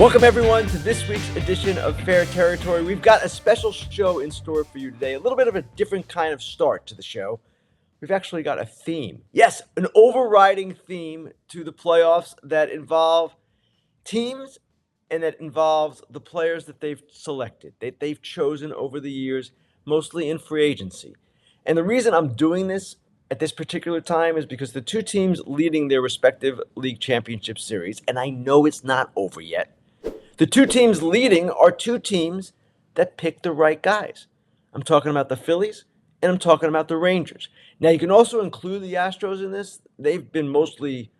Welcome, everyone, to this week's edition of Fair Territory. We've got a special show in store for you today, a little bit of a different kind of start to the show. We've actually got a theme. Yes, an overriding theme to the playoffs that involve teams and that involves the players that they've selected, that they've chosen over the years, mostly in free agency. And the reason I'm doing this at this particular time is because the two teams leading their respective league championship series, and I know it's not over yet, the two teams leading are two teams that picked the right guys. I'm talking about the Phillies and I'm talking about the Rangers. Now, you can also include the Astros in this. They've been mostly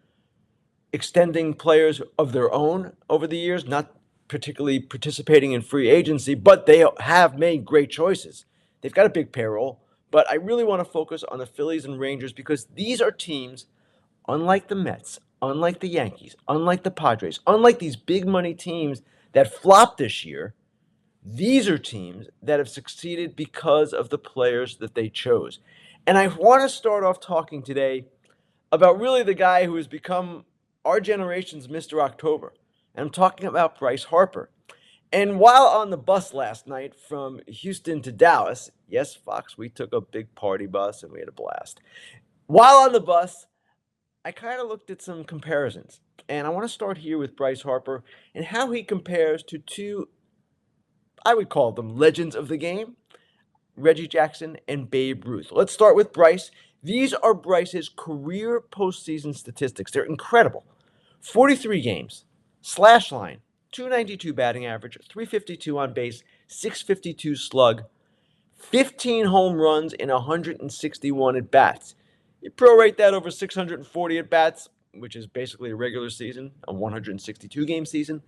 extending players of their own over the years, not particularly participating in free agency, but they have made great choices. They've got a big payroll, but I really want to focus on the Phillies and Rangers because these are teams, unlike the Mets, unlike the Yankees, unlike the Padres, unlike these big money teams that flopped this year, these are teams that have succeeded because of the players that they chose. And I want to start off talking today about really the guy who has become our generation's Mr. October. And I'm talking about Bryce Harper. And while on the bus last night from Houston to Dallas, yes, Fox, we took a big party bus and we had a blast. While on the bus, I kind of looked at some comparisons, and I want to start here with Bryce Harper and how he compares to two, I would call them legends of the game, Reggie Jackson and Babe Ruth. Let's start with Bryce. These are Bryce's career postseason statistics. They're incredible. 43 games, slash line, 292 batting average, 352 on base, 652 slug, 15 home runs in 161 at bats. You prorate that over 640 at-bats, which is basically a regular season, a 162-game season.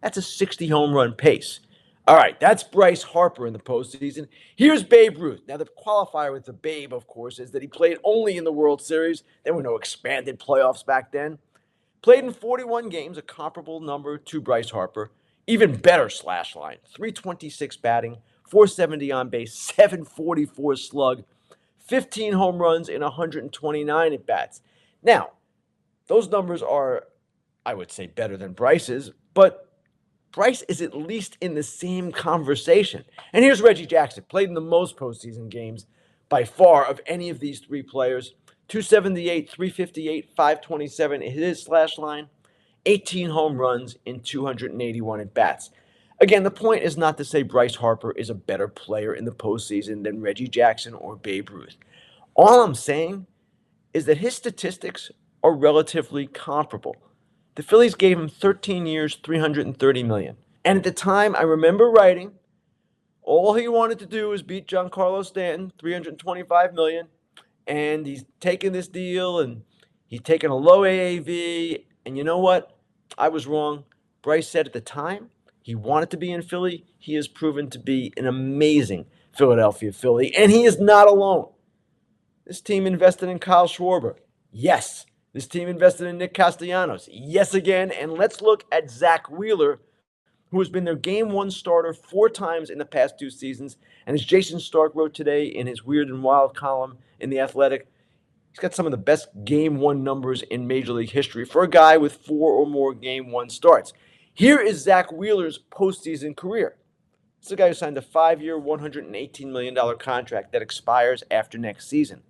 That's a 60 home run pace. All right, that's Bryce Harper in the postseason. Here's Babe Ruth. Now, the qualifier with the Babe, of course, is that he played only in the World Series. There were no expanded playoffs back then. Played in 41 games, a comparable number to Bryce Harper. Even better slash line, 326 batting, 470 on base, 744 slug, 15 home runs in 129 at-bats. Now, those numbers are, I would say, better than Bryce's, but Bryce is at least in the same conversation. And here's Reggie Jackson, played in the most postseason games by far of any of these three players. 278, 358, 527 hit his slash line, 18 home runs in 281 at-bats. Again, the point is not to say Bryce Harper is a better player in the postseason than Reggie Jackson or Babe Ruth. All I'm saying is that his statistics are relatively comparable. The Phillies gave him 13 years, $330 million. And at the time, I remember writing, all he wanted to do was beat Giancarlo Stanton, $325 million. And he's taking this deal, and he's taking a low AAV. And you know what? I was wrong. Bryce said at the time he wanted to be in Philly. He has proven to be an amazing Philadelphia Philly, and he is not alone. This team invested in Kyle Schwarber. Yes. This team invested in Nick Castellanos. Yes, again. And let's look at Zack Wheeler, who has been their Game 1 starter 4 times in the past 2 seasons. And as Jason Stark wrote today in his Weird and Wild column in The Athletic, he's got some of the best Game 1 numbers in Major League history for a guy with 4 or more Game 1 starts. Here is Zack Wheeler's postseason career. This is a guy who signed a 5-year, $118 million contract that expires after next season.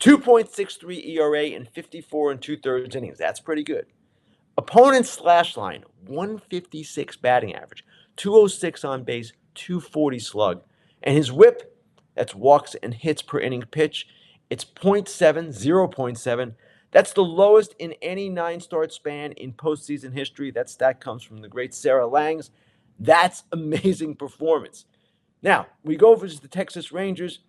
2.63 ERA in 54 2/3 innings. That's pretty good. Opponent's slash line, 156 batting average, 206 on base, 240 slug. And his whip, that's walks and hits per inning pitch, it's 0.7. That's the lowest in any 9-start span in postseason history. That stat comes from the great Sarah Langs. That's amazing performance. Now, we go over to the Texas Rangers.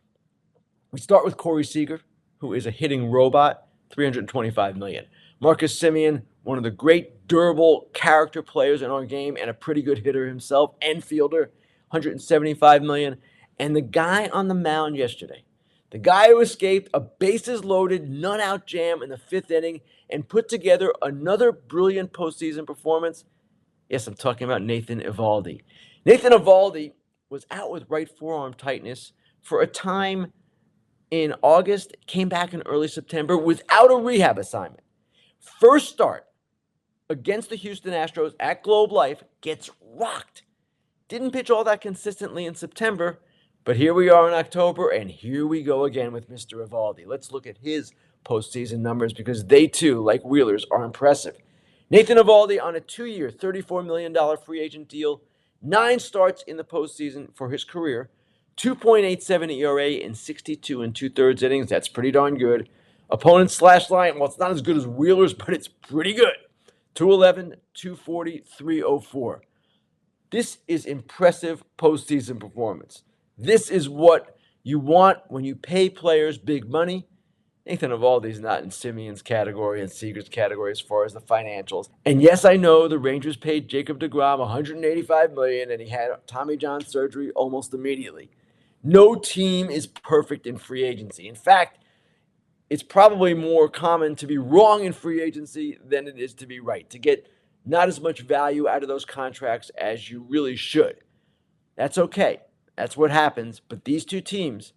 We start with Corey Seager, who is a hitting robot, $325 million. Marcus Semien, one of the great durable character players in our game and a pretty good hitter himself and fielder, $175 million. And the guy on the mound yesterday, the guy who escaped a bases-loaded, none-out jam in the 5th inning and put together another brilliant postseason performance, yes, I'm talking about Nathan Ivaldi. Nathan Ivaldi was out with right forearm tightness for a time in August, came back in early September without a rehab assignment. First start, against the Houston Astros at Globe Life, gets rocked. Didn't pitch all that consistently in September, but here we are in October, and here we go again with Mr. Ivaldi. Let's look at his postseason numbers because they too, like Wheeler's, are impressive. Nathan Ivaldi on a 2-year, $34 million free agent deal, 9 starts in the postseason for his career, 2.87 ERA in 62 and 2/3 innings. That's pretty darn good. Opponent slash line, well, it's not as good as Wheeler's, but it's pretty good. 211, 240, 304. This is impressive postseason performance. This is what you want when you pay players big money. Nathan Eovaldi's not in Simeon's category and Seager's category as far as the financials. And yes, I know the Rangers paid Jacob deGrom $185 million, and he had Tommy John surgery almost immediately. No team is perfect in free agency. In fact, it's probably more common to be wrong in free agency than it is to be right, to get not as much value out of those contracts as you really should. That's okay. That's what happens. But these two teams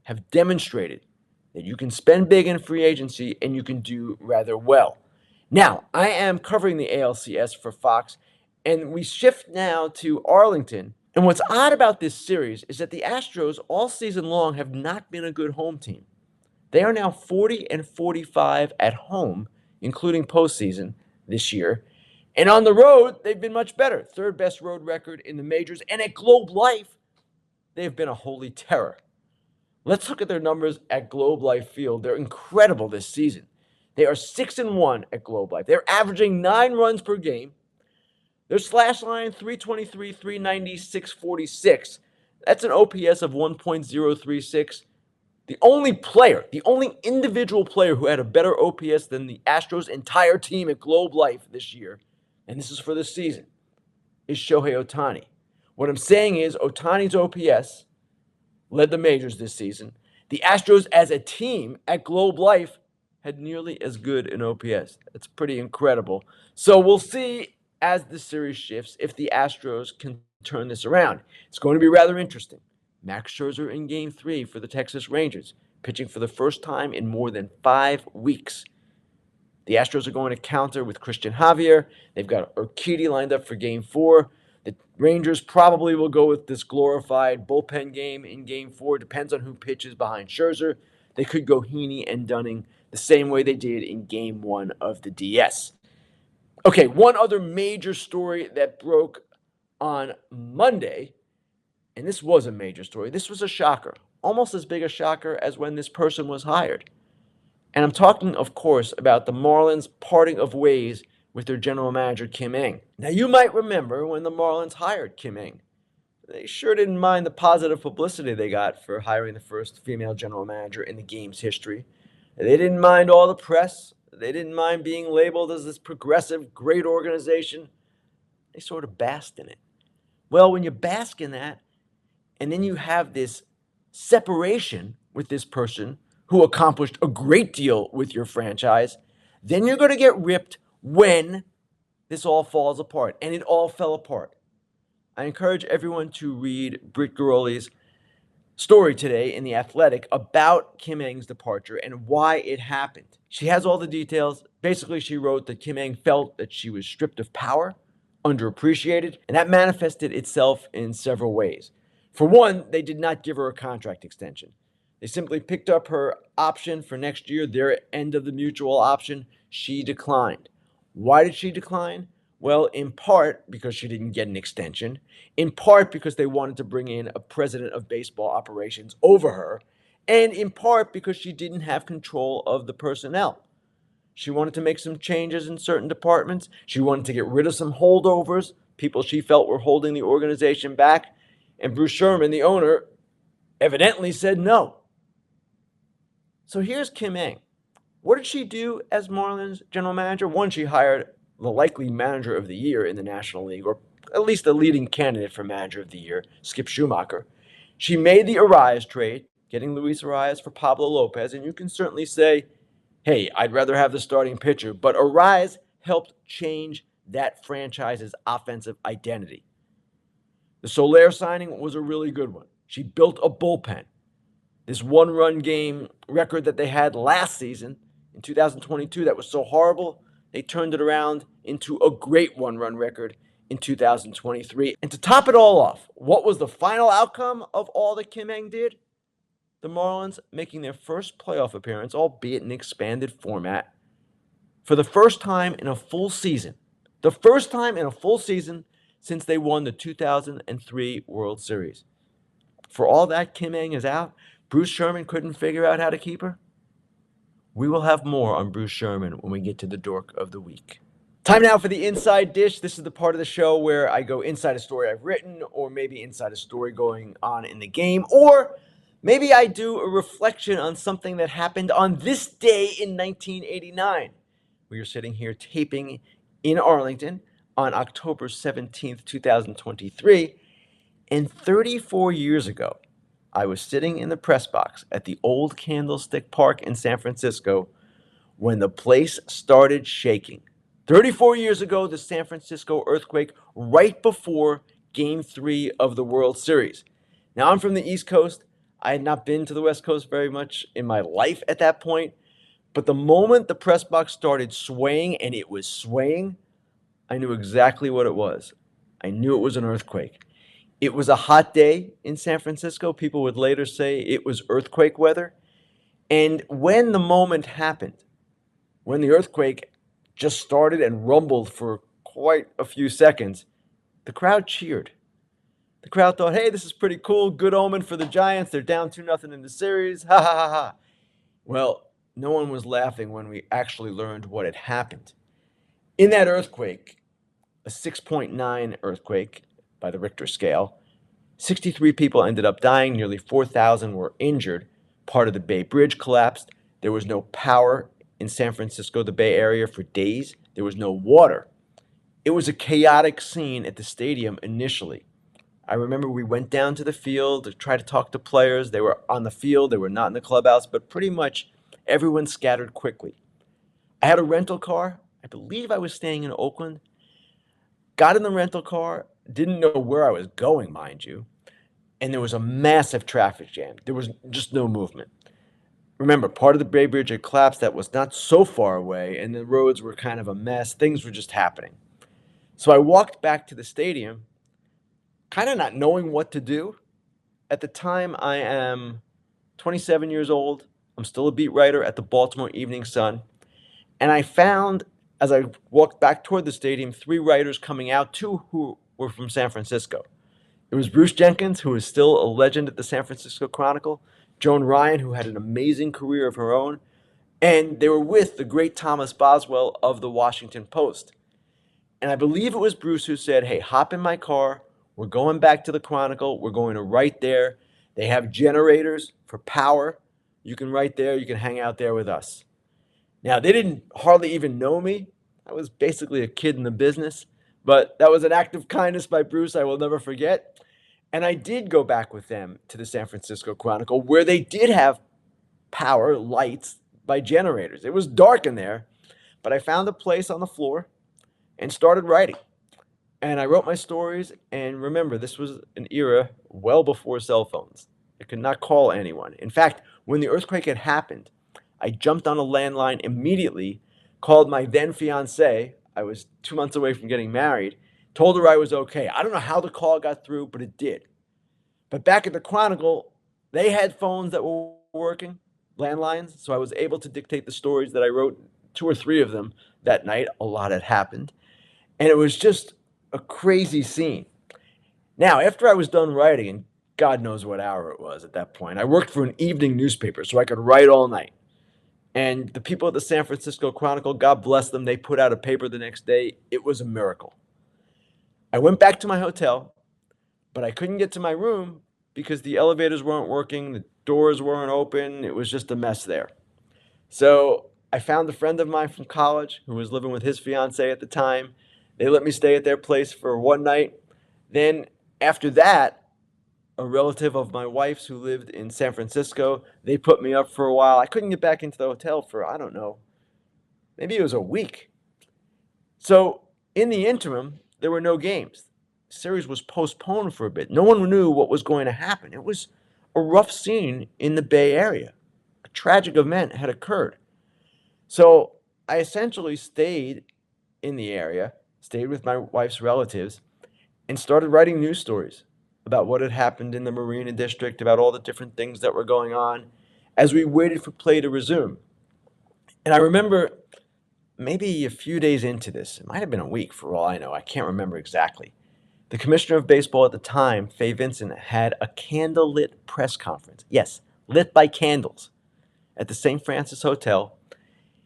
have demonstrated that you can spend big in free agency and you can do rather well. Now, I am covering the ALCS for Fox, and we shift now to Arlington. And what's odd about this series is that the Astros all season long have not been a good home team. They are now 40 and 45 at home, including postseason this year. And on the road, they've been much better. Third best road record in the majors. And at Globe Life, they've been a holy terror. Let's look at their numbers at Globe Life Field. They're incredible this season. They are 6-1 at Globe Life. They're averaging 9 runs per game. Their slash line, 323, 390, 646. That's an OPS of 1.036. The only individual player who had a better OPS than the Astros' entire team at Globe Life this year, and this is for this season, is Shohei Ohtani. What I'm saying is Ohtani's OPS led the majors this season. The Astros as a team at Globe Life had nearly as good an OPS. That's pretty incredible. So we'll see as the series shifts if the Astros can turn this around. It's going to be rather interesting. Max Scherzer in Game 3 for the Texas Rangers, pitching for the first time in more than 5 weeks. The Astros are going to counter with Christian Javier. They've got Urquidy lined up for Game 4. The Rangers probably will go with this glorified bullpen game in Game 4. Depends on who pitches behind Scherzer. They could go Heaney and Dunning the same way they did in Game 1 of the DS. Okay, one other major story that broke on Monday, and this was a major story. This was a shocker, almost as big a shocker as when this person was hired. And I'm talking, of course, about the Marlins parting of ways with their general manager, Kim Ng. Now, you might remember when the Marlins hired Kim Ng. They sure didn't mind the positive publicity they got for hiring the first female general manager in the game's history. They didn't mind all the press. They didn't mind being labeled as this progressive, great organization. They sort of basked in it. Well, when you bask in that, and then you have this separation with this person who accomplished a great deal with your franchise, then you're going to get ripped when this all falls apart. And it all fell apart. I encourage everyone to read Britt Ghiroli's story today in The Athletic about Kim Ng's departure and why it happened. She has all the details. Basically, she wrote that Kim Ng felt that she was stripped of power, underappreciated, and that manifested itself in several ways. For one, they did not give her a contract extension. They simply picked up her option for next year, their end of the mutual option. She declined. Why did she decline? Well, in part because she didn't get an extension, in part because they wanted to bring in a president of baseball operations over her, and in part because she didn't have control of the personnel. She wanted to make some changes in certain departments. She wanted to get rid of some holdovers, people she felt were holding the organization back, and Bruce Sherman, the owner, evidently said no. So here's Kim Ng. What did she do as Marlins general manager? One, she hired the likely manager of the year in the National League, or at least the leading candidate for manager of the year, Skip Schumacher. She made the Arias trade, getting Luis Arias for Pablo Lopez, and you can certainly say, hey, I'd rather have the starting pitcher, but Arias helped change that franchise's offensive identity. The Soler signing was a really good one. She built a bullpen. This one-run game record that they had last season in 2022 that was so horrible, they turned it around into a great one-run record in 2023. And to top it all off, what was the final outcome of all that Kim Heng did? The Marlins making their first playoff appearance, albeit in expanded format, for the first time in a full season. The first time in a full season since they won the 2003 World Series. For all that Kim Heng is out, Bruce Sherman couldn't figure out how to keep her. We will have more on Bruce Sherman when we get to the Dork of the Week. Time now for the Inside Dish. This is the part of the show where I go inside a story I've written, or maybe inside a story going on in the game, or maybe I do a reflection on something that happened on this day in 1989. We are sitting here taping in Arlington on October 17th, 2023, and 34 years ago, I was sitting in the press box at the old Candlestick Park in San Francisco when the place started shaking. 34 years ago, the San Francisco earthquake right before Game 3 of the World Series. Now, I'm from the East Coast. I had not been to the West Coast very much in my life at that point. But the moment the press box started swaying, and it was swaying, I knew exactly what it was. I knew it was an earthquake. It was a hot day in San Francisco. People would later say it was earthquake weather. And when the moment happened, when the earthquake just started and rumbled for quite a few seconds, the crowd cheered. The crowd thought, hey, this is pretty cool. Good omen for the Giants. They're down 2-0 in the series. Ha ha ha ha. Well, no one was laughing when we actually learned what had happened. In that earthquake, a 6.9 earthquake by the Richter scale, 63 people ended up dying, nearly 4,000 were injured. Part of the Bay Bridge collapsed. There was no power in San Francisco, the Bay Area, for days. There was no water. It was a chaotic scene at the stadium initially. I remember we went down to the field to try to talk to players. They were on the field, they were not in the clubhouse, but pretty much everyone scattered quickly. I had a rental car. I believe I was staying in Oakland. Got in the rental car, didn't know where I was going, mind you, and there was a massive traffic jam. There was just no movement. Remember, part of the Bay Bridge had collapsed that was not so far away, and the roads were kind of a mess. Things were just happening. So I walked back to the stadium, kind of not knowing what to do. At the time, I am 27 years old. I'm still a beat writer at the Baltimore Evening Sun. And I found, as I walked back toward the stadium, 3 writers coming out, 2 who were from San Francisco. It was Bruce Jenkins, who is still a legend at the San Francisco Chronicle, Joan Ryan, who had an amazing career of her own, and they were with the great Thomas Boswell of the Washington Post. And I believe it was Bruce who said, hey, hop in my car. We're going back to the Chronicle. We're going to write there. They have generators for power. You can write there. You can hang out there with us. Now, they didn't hardly even know me. I was basically a kid in the business, but that was an act of kindness by Bruce I will never forget. And I did go back with them to the San Francisco Chronicle, where they did have power, lights by generators. It was dark in there, but I found a place on the floor and started writing. And I wrote my stories, and remember, this was an era well before cell phones. I could not call anyone. In fact, when the earthquake had happened, I jumped on a landline immediately, called my then fiancée. I was 2 months away from getting married, told her I was okay. I don't know how the call got through, but it did. But back at the Chronicle, they had phones that were working, landlines, so I was able to dictate the stories that I wrote, 2 or 3 of them that night. A lot had happened. And it was just a crazy scene. Now, after I was done writing, and God knows what hour it was at that point, I worked for an evening newspaper, so I could write all night. And the people at the San Francisco Chronicle, God bless them, they put out a paper the next day. It was a miracle. I went back to my hotel, but I couldn't get to my room because the elevators weren't working, the doors weren't open. It was just a mess there. So I found a friend of mine from college who was living with his fiancée at the time. They let me stay at their place for one night. Then after that, a relative of my wife's who lived in San Francisco, they put me up for a while. I couldn't get back into the hotel for, I don't know, maybe it was a week. So in the interim, there were no games. The series was postponed for a bit. No one knew what was going to happen. It was a rough scene in the Bay Area. A tragic event had occurred. So I essentially stayed in the area, stayed with my wife's relatives, and started writing news stories about what had happened in the Marina District, about all the different things that were going on as we waited for play to resume. And I remember maybe a few days into this, it might have been a week for all I know, I can't remember exactly. The commissioner of baseball at the time, Fay Vincent, had a candlelit press conference. Yes, lit by candles at the St. Francis Hotel.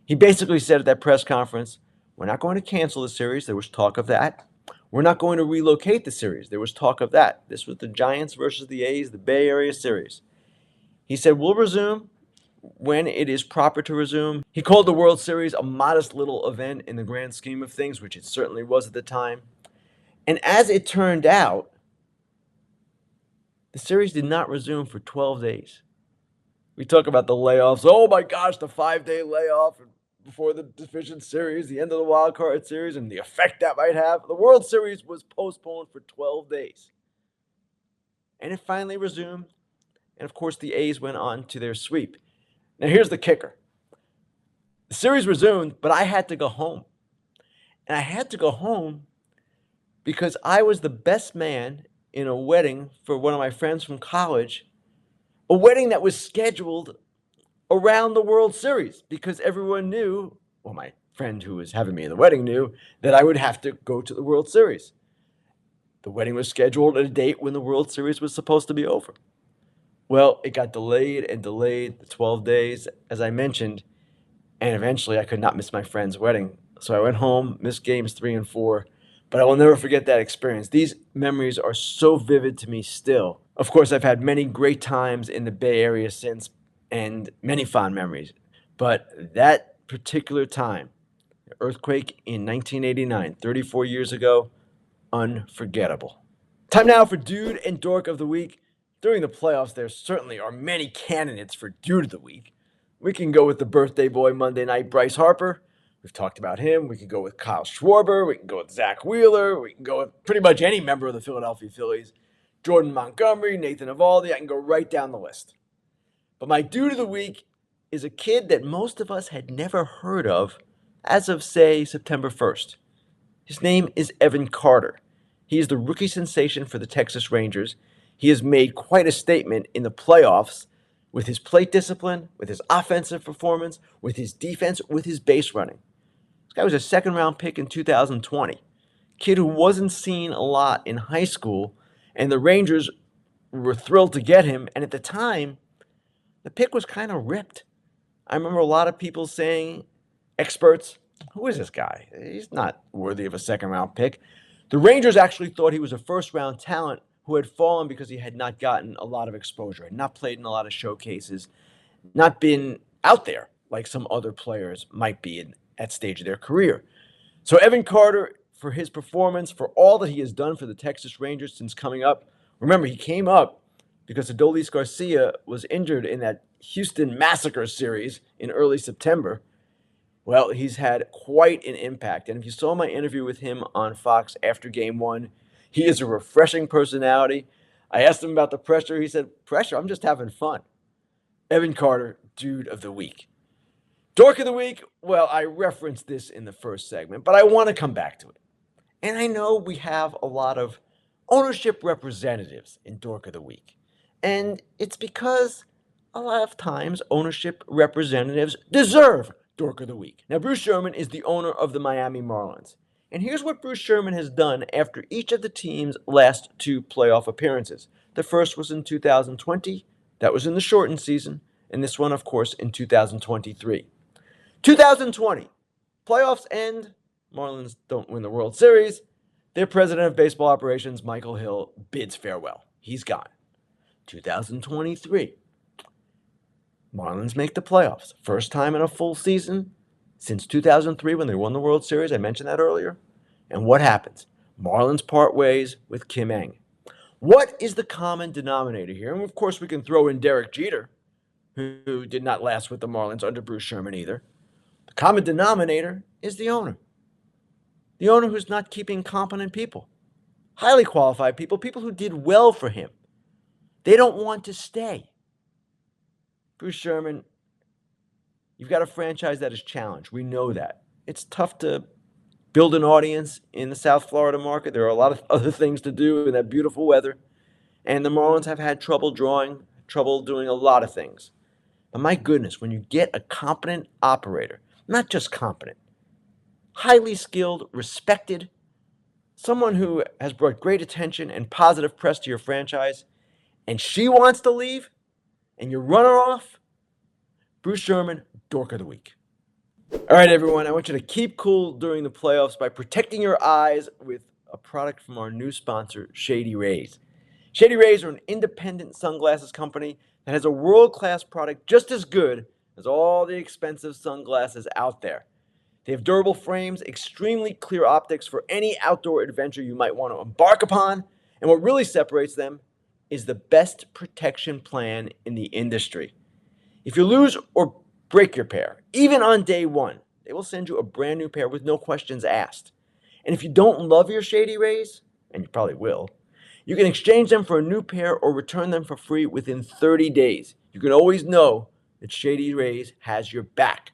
He basically said at that press conference, we're not going to cancel the series. There was talk of that. We're not going to relocate the series. There was talk of that. This was the Giants versus the A's, the Bay Area series. He said, we'll resume when it is proper to resume. He called the World Series a modest little event in the grand scheme of things, which it certainly was at the time. And as it turned out, the series did not resume for 12 days. We talk about the layoffs. Oh my gosh, the 5-day layoff before the division series, the end of the wild card series, and the effect that might have. The World Series was postponed for 12 days. And it finally resumed. And of course, the A's went on to their sweep. Now, here's the kicker. The series resumed, but I had to go home. And I had to go home because I was the best man in a wedding for one of my friends from college, a wedding that was scheduled around the World Series because everyone knew, well, my friend who was having me in the wedding knew that I would have to go to the World Series. The wedding was scheduled at a date when the World Series was supposed to be over. Well, it got delayed and delayed, the 12 days, as I mentioned, and eventually I could not miss my friend's wedding. So I went home, missed games 3 and 4, but I will never forget that experience. These memories are so vivid to me still. Of course, I've had many great times in the Bay Area since, and many fond memories. But that particular time, the earthquake in 1989, 34 years ago, unforgettable. Time now for Dude and Dork of the Week. During the playoffs, there certainly are many candidates for Dude of the Week. We can go with the birthday boy Monday night, Bryce Harper. We've talked about him. We can go with Kyle Schwarber. We can go with Zack Wheeler. We can go with pretty much any member of the Philadelphia Phillies. Jordan Montgomery, Nathan Ivaldi. I can go right down the list. But my Dude of the Week is a kid that most of us had never heard of as of, say, September 1st. His name is Evan Carter. He is the rookie sensation for the Texas Rangers. He has made quite a statement in the playoffs with his plate discipline, with his offensive performance, with his defense, with his base running. This guy was a second-round pick in 2020. Kid who wasn't seen a lot in high school, and the Rangers were thrilled to get him. And at the time, the pick was kind of ripped. I remember a lot of people saying, experts, who is this guy? He's not worthy of a second-round pick. The Rangers actually thought he was a first-round talent who had fallen because he had not gotten a lot of exposure, had not played in a lot of showcases, not been out there like some other players might be at that stage of their career. So Evan Carter, for his performance, for all that he has done for the Texas Rangers since coming up, remember, he came up because Adolis Garcia was injured in that Houston Massacre series in early September. Well, he's had quite an impact. And if you saw my interview with him on Fox after Game 1, he is a refreshing personality. I asked him about the pressure. He said, pressure? I'm just having fun. Evan Carter, Dude of the Week. Dork of the Week, well, I referenced this in the first segment, but I want to come back to it. And I know we have a lot of ownership representatives in Dork of the Week. And it's because a lot of times ownership representatives deserve Dork of the Week. Now, Bruce Sherman is the owner of the Miami Marlins. And here's what Bruce Sherman has done after each of the team's last 2 playoff appearances. The first was in 2020. That was in the shortened season. And this one, of course, in 2023. 2020, playoffs end. Marlins don't win the World Series. Their president of baseball operations, Michael Hill, bids farewell. He's gone. 2023, Marlins make the playoffs. First time in a full season since 2003 when they won the World Series. I mentioned that earlier. And what happens? Marlins part ways with Kim Ng. What is the common denominator here? And of course, we can throw in Derek Jeter, who did not last with the Marlins under Bruce Sherman either. The common denominator is the owner. The owner who's not keeping competent people, highly qualified people, people who did well for him. They don't want to stay. Bruce Sherman You've got a franchise that is challenged. We know that. It's tough to build an audience in the South Florida market. There are a lot of other things to do in that beautiful weather. And the Marlins have had trouble drawing, trouble doing a lot of things. But my goodness, when you get a competent operator, not just competent, highly skilled, respected, someone who has brought great attention and positive press to your franchise, and she wants to leave, and you run her off, Bruce Sherman, Dork of the Week. All right, everyone, I want you to keep cool during the playoffs by protecting your eyes with a product from our new sponsor, Shady Rays. Shady Rays are an independent sunglasses company that has a world-class product just as good as all the expensive sunglasses out there. They have durable frames, extremely clear optics for any outdoor adventure you might want to embark upon, and what really separates them is the best protection plan in the industry. If you lose or break your pair, even on day one, they will send you a brand new pair with no questions asked. And if you don't love your Shady Rays, and you probably will, you can exchange them for a new pair or return them for free within 30 days. You can always know that Shady Rays has your back.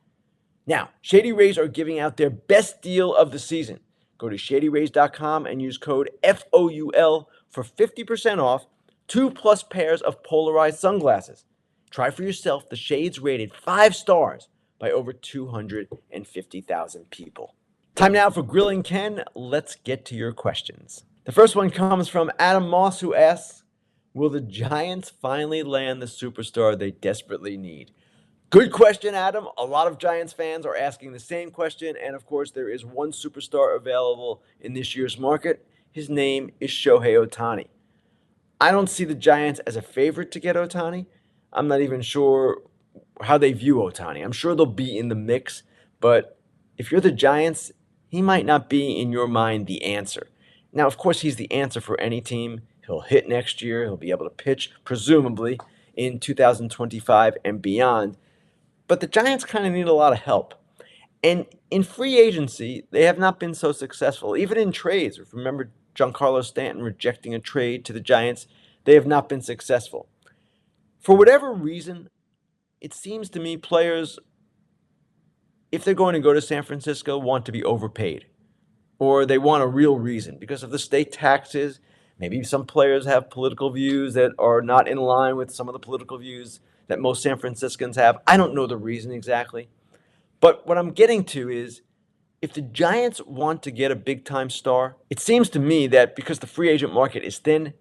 Now, Shady Rays are giving out their best deal of the season. Go to shadyrays.com and use code FOUL for 50% off 2+ pairs of polarized sunglasses. Try for yourself the shades rated 5 stars by over 250,000 people. Time now for Grillin Ken. Let's get to your questions. The first one comes from Adam Moss, who asks, will the Giants finally land the superstar they desperately need? Good question, Adam. A lot of Giants fans are asking the same question, and of course, there is one superstar available in this year's market. His name is Shohei Ohtani. I don't see the Giants as a favorite to get Ohtani. I'm not even sure how they view Ohtani. I'm sure they'll be in the mix, but if you're the Giants, he might not be in your mind the answer. Now, of course, he's the answer for any team. He'll hit next year. He'll be able to pitch, presumably, in 2025 and beyond. But the Giants kind of need a lot of help. And in free agency, they have not been so successful. Even in trades, remember Giancarlo Stanton rejecting a trade to the Giants, they have not been successful. For whatever reason, it seems to me players, if they're going to go to San Francisco, want to be overpaid. Or they want a real reason because of the state taxes. Maybe some players have political views that are not in line with some of the political views that most San Franciscans have. I don't know the reason exactly. But what I'm getting to is if the Giants want to get a big-time star, it seems to me that because the free agent market is thin,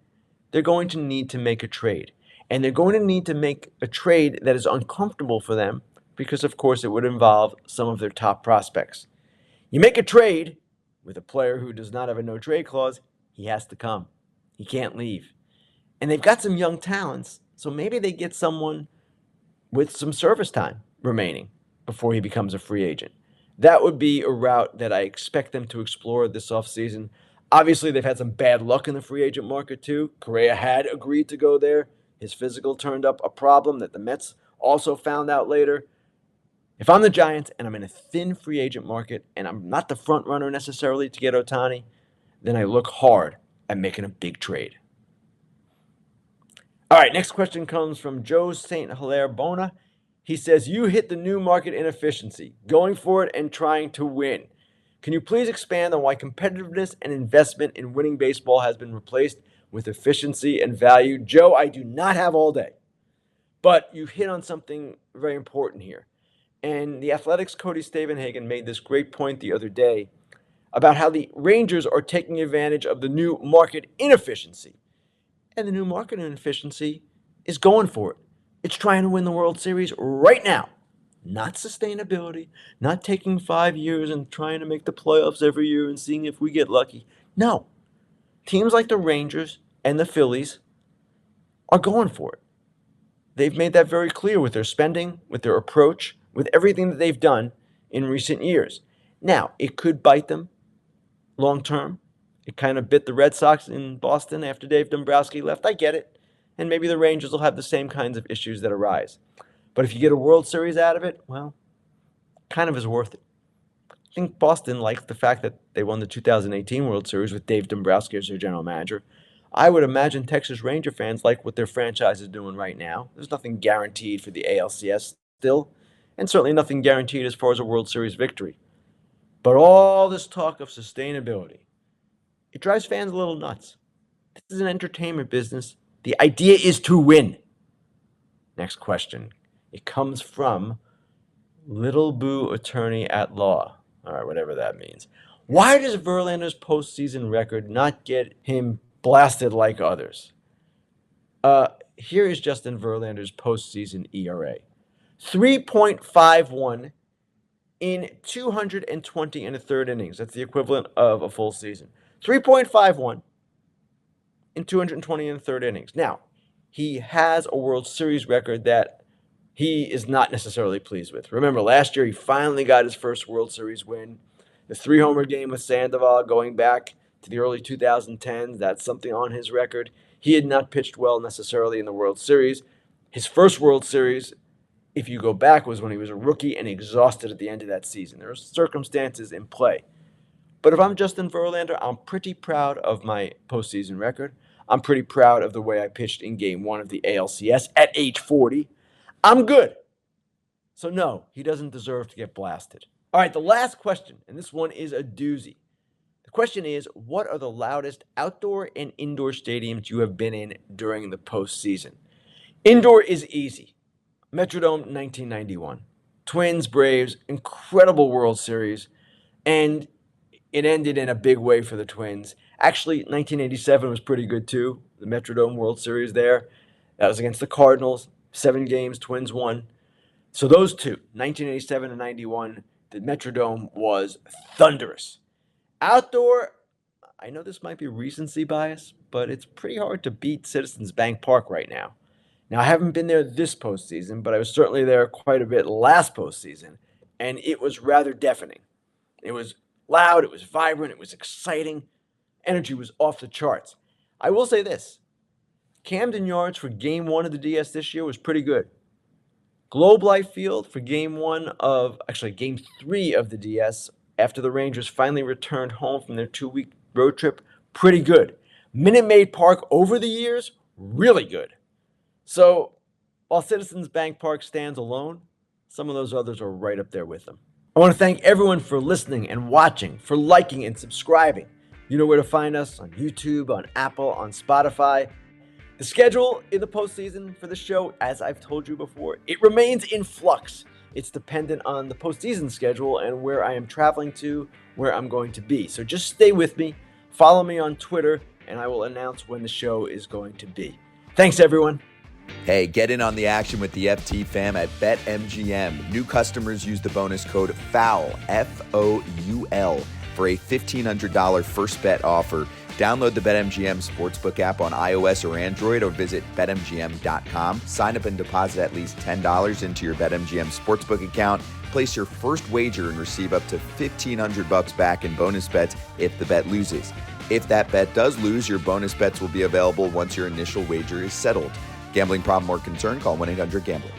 they're going to need to make a trade. And they're going to need to make a trade that is uncomfortable for them because, of course, it would involve some of their top prospects. You make a trade with a player who does not have a no-trade clause, he has to come. He can't leave. And they've got some young talents, so maybe they get someone with some service time remaining before he becomes a free agent. That would be a route that I expect them to explore this offseason. Obviously, they've had some bad luck in the free agent market, too. Correa had agreed to go there. His physical turned up a problem that the Mets also found out later. If I'm the Giants and I'm in a thin free agent market and I'm not the front runner necessarily to get Ohtani, then I look hard at making a big trade. All right, next question comes from Joe St. Hilaire Bona. He says, you hit the new market inefficiency, going for it and trying to win. Can you please expand on why competitiveness and investment in winning baseball has been replaced with efficiency and value? Joe, I do not have all day, but you hit on something very important here. And the Athletics' Cody Stavenhagen made this great point the other day about how the Rangers are taking advantage of the new market inefficiency. And the new market inefficiency is going for it. It's trying to win the World Series right now. Not sustainability, not taking 5 years and trying to make the playoffs every year and seeing if we get lucky. No. Teams like the Rangers and the Phillies are going for it. They've made that very clear with their spending, with their approach, with everything that they've done in recent years. Now, it could bite them long term. It kind of bit the Red Sox in Boston after Dave Dombrowski left. I get it. And maybe the Rangers will have the same kinds of issues that arise. But if you get a World Series out of it, well, kind of is worth it. I think Boston likes the fact that they won the 2018 World Series with Dave Dombrowski as their general manager. I would imagine Texas Ranger fans like what their franchise is doing right now. There's nothing guaranteed for the ALCS still. and certainly nothing guaranteed as far as a World Series victory. But all this talk of sustainability, it drives fans a little nuts. This is an entertainment business. The idea is to win. Next question. It comes from Little Boo Attorney at Law. All right, whatever that means. Why does Verlander's postseason record not get him blasted like others? Here is Justin Verlander's postseason ERA. 3.51 in 220 and a third innings. That's the equivalent of a full season. 3.51 in 220 and a third innings. Now, he has a World Series record that he is not necessarily pleased with. Remember, last year he finally got his first World Series win. The 3-homer game with Sandoval going back to the early 2010s, that's something on his record. He had not pitched well necessarily in the World Series. His first World Series, if you go back, was when he was a rookie and exhausted at the end of that season. There are circumstances in play. But if I'm Justin Verlander, I'm pretty proud of my postseason record. I'm pretty proud of the way I pitched in Game 1 of the ALCS at age 40. I'm good. So no, he doesn't deserve to get blasted. All right, the last question, and this one is a doozy. The question is, what are the loudest outdoor and indoor stadiums you have been in during the postseason? Indoor is easy. Metrodome 1991. Twins, Braves, incredible World Series, and it ended in a big way for the Twins. Actually, 1987 was pretty good too, the Metrodome World Series there. That was against the Cardinals. 7 games, Twins won. So those two, 1987 and 91, the Metrodome was thunderous. Outdoor, I know this might be recency bias, but it's pretty hard to beat Citizens Bank Park right now. Now, I haven't been there this postseason, but I was certainly there quite a bit last postseason, and it was rather deafening. It was loud, it was vibrant, it was exciting. Energy was off the charts. I will say this. Camden Yards for Game 1 of the DS this year was pretty good. Globe Life Field for Game 3 of the DS, after the Rangers finally returned home from their 2-week road trip, pretty good. Minute Maid Park over the years, really good. So, while Citizens Bank Park stands alone, some of those others are right up there with them. I want to thank everyone for listening and watching, for liking and subscribing. You know where to find us on YouTube, on Apple, on Spotify. The schedule in the postseason for the show, as I've told you before, it remains in flux. It's dependent on the postseason schedule and where I am traveling to, where I'm going to be. So just stay with me, follow me on Twitter, and I will announce when the show is going to be. Thanks, everyone. Hey, get in on the action with the FT fam at BetMGM. New customers use the bonus code FOUL, F-O-U-L, for a $1,500 first bet offer. Download the BetMGM Sportsbook app on iOS or Android or visit BetMGM.com. Sign up and deposit at least $10 into your BetMGM Sportsbook account. Place your first wager and receive up to $1,500 back in bonus bets if the bet loses. If that bet does lose, your bonus bets will be available once your initial wager is settled. Gambling problem or concern? Call 1-800-GAMBLER.